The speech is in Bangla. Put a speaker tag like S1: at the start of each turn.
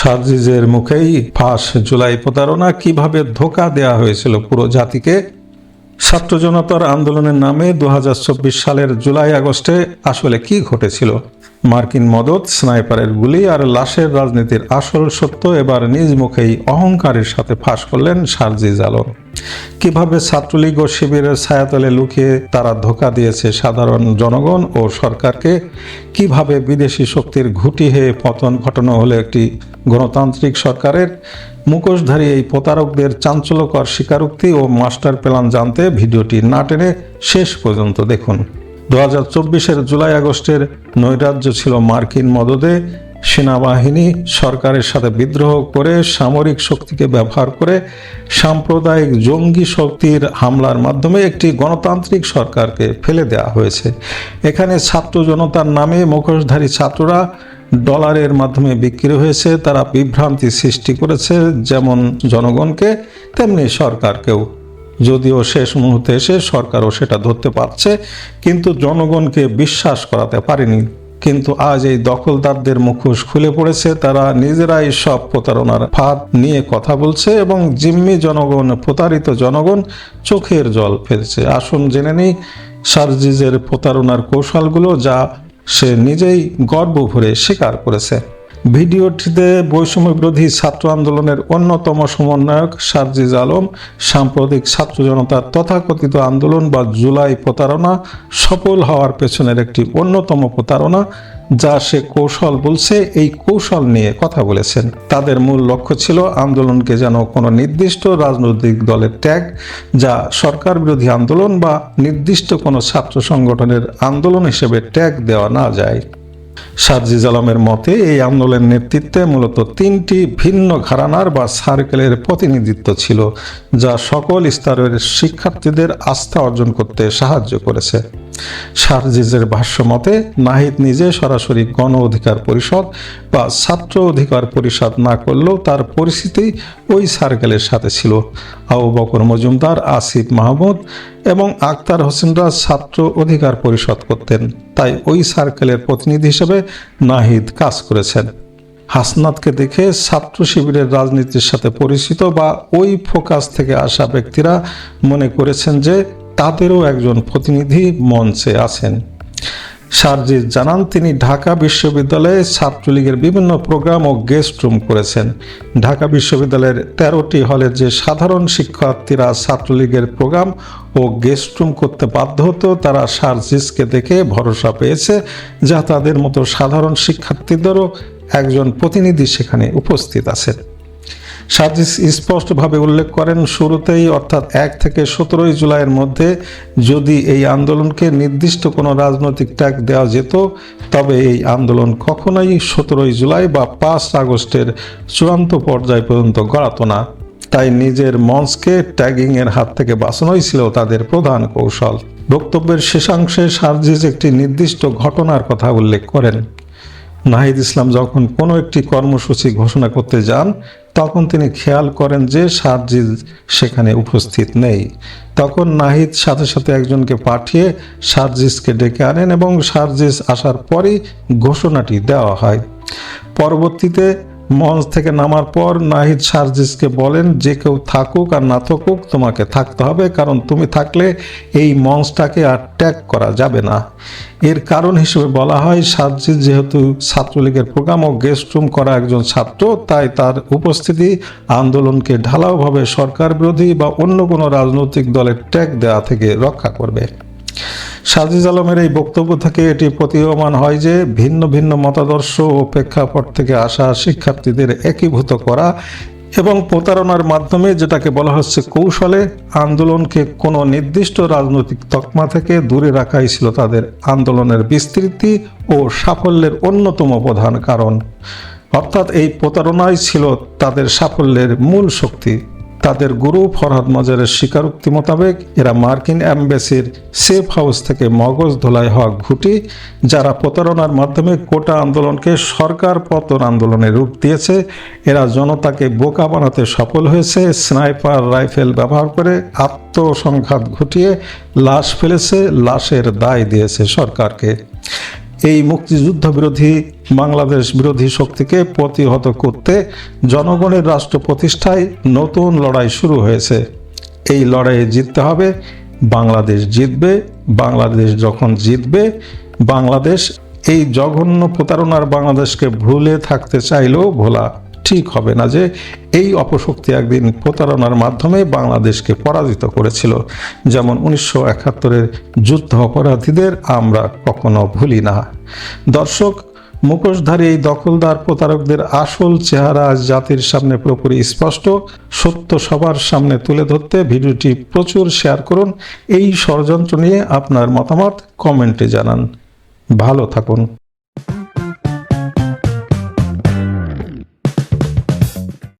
S1: সার্জিজের মুখেই ফাঁস। জুলাই প্রতারণা, কিভাবে ধোঁকা দেয়া হয়েছিল পুরো জাতিকে। ছাত্র জনতার আন্দোলনের নামে 2024 সালের জুলাই আগস্টে আসলে কি ঘটেছিল? মার্কিন মদদ, স্নাইপারের গুলি আর লাশের রাজনীতির আসল সত্য এবার নিজ মুখেই অহংকারের সাথে ফাঁস করলেন সার্জিজ আলম। কিভাবে ছাত্রলীগ ও শিবিরের ছায়াতলে লুকিয়ে তারা ধোঁকা দিয়েছে সাধারণ জনগণ ও সরকারকে, কিভাবে বিদেশি শক্তির ঘুঁটি হয়ে পতন ঘটানো হলো একটি গণতান্ত্রিক সরকারের। মুখোশধারী এই প্রতারকদের চাঞ্চল্যকর স্বীকারোক্তি ও মাস্টার প্ল্যান জানতে ভিডিওটি না টেনে শেষ পর্যন্ত দেখুন। 2024-এর জুলাই আগস্টের নৈরাজ্য ছিল মার্কিন মদদে সেনাবাহিনী সরকারের সাথে বিদ্রোহ করে সামরিক শক্তিকে ব্যবহার করে সাম্প্রদায়িক জঙ্গি শক্তির হামলার মাধ্যমে একটি গণতান্ত্রিক সরকারকে ফেলে দেওয়া হয়েছে। এখানে ছাত্র জনতার নামে মুখোশধারী ছাত্ররা ডলারের মাধ্যমে বিক্রি হয়েছে। তারা বিভ্রান্তি সৃষ্টি করেছে যেমন জনগণকে তেমনি সরকারকেও। যদিও শেষ মুহূর্তে এসে সরকারও সেটা ধরতে পারছে, কিন্তু জনগণকে বিশ্বাস করাতে পারেনি। কিন্তু আজ এই দখলদারদের মুখোশ খুলে পড়েছে। তারা নিজেরাই সব প্রতারণার ফাঁদ নিয়ে কথা বলছে এবং জিম্মি জনগণ, প্রতারিত জনগণ চোখের জল ফেলছে। আসুন জেনে নেই সার্জিজের প্রতারণার কৌশলগুলো, যা সে নিজেই গর্ব ভরে স্বীকার করেছে। ভিডিওটিতে বৈষম্য বিরোধী ছাত্র আন্দোলনের অন্যতম সমন্বয়ক সার্জিজ আলম সাম্প্রতিক ছাত্র জনতার তথাকথিত আন্দোলন বা জুলাই প্রতারণা সফল হওয়ার পেছনের একটি অন্যতম প্রতারণা, যা সে কৌশল বলছে, এই কৌশল নিয়ে কথা বলেছেন। তাদের মূল লক্ষ্য ছিল আন্দোলনকে যেন কোনো নির্দিষ্ট রাজনৈতিক দলের ট্যাগ, যা সরকার বিরোধী আন্দোলন বা নির্দিষ্ট কোনো ছাত্র সংগঠনের আন্দোলন হিসেবে ট্যাগ দেওয়া না যায়। সার্জিজ আলমের মতে এই আন্দোলনের নেতৃত্বে মূলত তিনটি ভিন্ন ঘরানার বা সার্কেলের প্রতিনিধিত্ব ছিল, যা সকল স্তরের শিক্ষার্থীদের আস্থা অর্জন করতে সাহায্য করেছে। সার্জিজের ভাষ্য মতে নাহিদ নিজে সরাসরি গণ অধিকার পরিষদ বা ছাত্র অধিকার পরিষদ না করলেও তার পরিস্থিতি ওই সার্কেলের সাথে ছিল। আবু বকর মজুমদার, আসিফ মাহমুদ এবং আক্তার হোসেনরা ছাত্র অধিকার পরিষদ করতেন, তাই ওই সার্কেলের প্রতিনিধি হিসেবে নাহিদ কাজ করেছেন। হাসনাতকে দেখে ছাত্র শিবিরের রাজনীতির সাথে পরিচিত বা ওই ফোকাস থেকে আসা ব্যক্তিরা মনে করেছেন যে তাদেরও একজন প্রতিনিধি মঞ্চে আছেন। সার্জিজ জানান, তিনি ঢাকা বিশ্ববিদ্যালয়ে ছাত্রলীগের বিভিন্ন প্রোগ্রাম ও গেস্ট রুম করেছেন। ঢাকা বিশ্ববিদ্যালয়ের 13টি হলে যে সাধারণ শিক্ষার্থীরা ছাত্রলীগের প্রোগ্রাম ও গেস্ট রুম করতে বাধ্য হতো, তারা সার্জিজকে দেখে ভরসা পেয়েছে যা তাদের মতো সাধারণ শিক্ষার্থীদেরও একজন প্রতিনিধি সেখানে উপস্থিত আছেন। সার্জিজ স্পষ্টভাবে উল্লেখ করেন, শুরুতেই অর্থাৎ 1 থেকে 17 জুলাইয়ের মধ্যে যদি এই আন্দোলনকে নির্দিষ্ট কোনো রাজনৈতিক ট্যাগ দেওয়া যেত, তবে এই আন্দোলন কখনোই 17 জুলাই বা 5 আগস্টের চূড়ান্ত পর্যায় পর্যন্ত গড়াতো না। তাই নিজের মঞ্চকে ট্যাগিংয়ের হাত থেকে বাঁচানোই ছিল তাদের প্রধান কৌশল। বক্তব্যের শেষাংশে সার্জিজ একটি নির্দিষ্ট ঘটনার কথা উল্লেখ করেন। নাহিদ ইসলাম যখন কোনো একটি কর্মসূচি ঘোষণা করতে যান, তখন তিনি খেয়াল করেন যে সার্জিজ সেখানে উপস্থিত নেই। তখন নাহিদ সাথে সাথে একজনকে পাঠিয়ে সার্জিজকে ডেকে আনেন এবং সার্জিজ আসার পরই ঘোষণাটি দেওয়া হয়। পরবর্তীতে মঞ্চ থেকে নামার পর নাহিদ সার্জিজকে বলেন, যে কেউ থাকুক আর না থাকুক তোমাকে থাকতে হবে, কারণ তুমি থাকলে এই মঞ্চটাকে আর ট্যাগ করা যাবে না। এর কারণ হিসেবে বলা হয়, সার্জিজ যেহেতু ছাত্রলীগের প্রোগ্রাম ও গেস্ট রুম করা একজন ছাত্র, তাই তার উপস্থিতি আন্দোলনকে ঢালাওভাবে সরকার বিরোধী বা অন্য কোনো রাজনৈতিক দলের ট্যাগ দেওয়া থেকে রক্ষা করবে। সার্জিজ আলমের এই বক্তব্য থেকে এটি প্রতীয়মান হয় যে ভিন্ন ভিন্ন মতাদর্শ ও প্রেক্ষাপট থেকে আসা শিক্ষার্থীদের একীভূত করা এবং প্রতারণার মাধ্যমে, যেটাকে বলা হচ্ছে কৌশলে, আন্দোলনকে কোনো নির্দিষ্ট রাজনৈতিক তকমা থেকে দূরে রাখাই ছিল তাদের আন্দোলনের বিস্তৃতি ও সাফল্যের অন্যতম প্রধান কারণ। অর্থাৎ এই প্রতারণাই ছিল তাদের সাফল্যের মূল শক্তি। তাদের গুরু ফরহাদ মাজারের স্বীকারোক্তি মোতাবেক এরা মার্কিন অ্যাম্বাসির সেফ হাউস থেকে মগজ ধোলাই হওয়া ঘুঁটি, যারা প্রতারণার মাধ্যমে কোটা আন্দোলনকে সরকার পতন আন্দোলনে রূপ দিয়েছে। এরা জনতাকে বোকা বানাতে সফল হয়েছে। স্নাইপার রাইফেল ব্যবহার করে আত্মসংঘাত ঘটিয়ে লাশ ফেলেছে, লাশের দায় দিয়েছে সরকারকে। এই মুক্তিযুদ্ধ বিরোধী বাংলাদেশ বিরোধী শক্তিকে প্রতিহত করতে জনগণের রাষ্ট্র প্রতিষ্ঠায় নতুন লড়াই শুরু হয়েছে। এই লড়াইয়ে জিততে হবে, বাংলাদেশ জিতবে। বাংলাদেশ যখন জিতবে, বাংলাদেশ এই জঘন্য প্রতারণার বাংলাদেশকে ভুলে থাকতে চাইলেও ভোলা ঠিক হবে না যে এই অপশক্তি একদিন প্রতারণার মাধ্যমে বাংলাদেশকে পরাজিত করেছিল। যেমন 1971-এর যুদ্ধ অপরাধীদের আমরা কখনো ভুলি না। দর্শক, মুখোশধারী এই দখলদার প্রতারকদের আসল চেহারা আজ জাতির সামনে পুরোপুরি স্পষ্ট। সত্য সবার সামনে তুলে ধরতে ভিডিওটি প্রচুর শেয়ার করুন। এই ষড়যন্ত্র নিয়ে আপনার মতামত কমেন্টে জানান। ভালো থাকুন।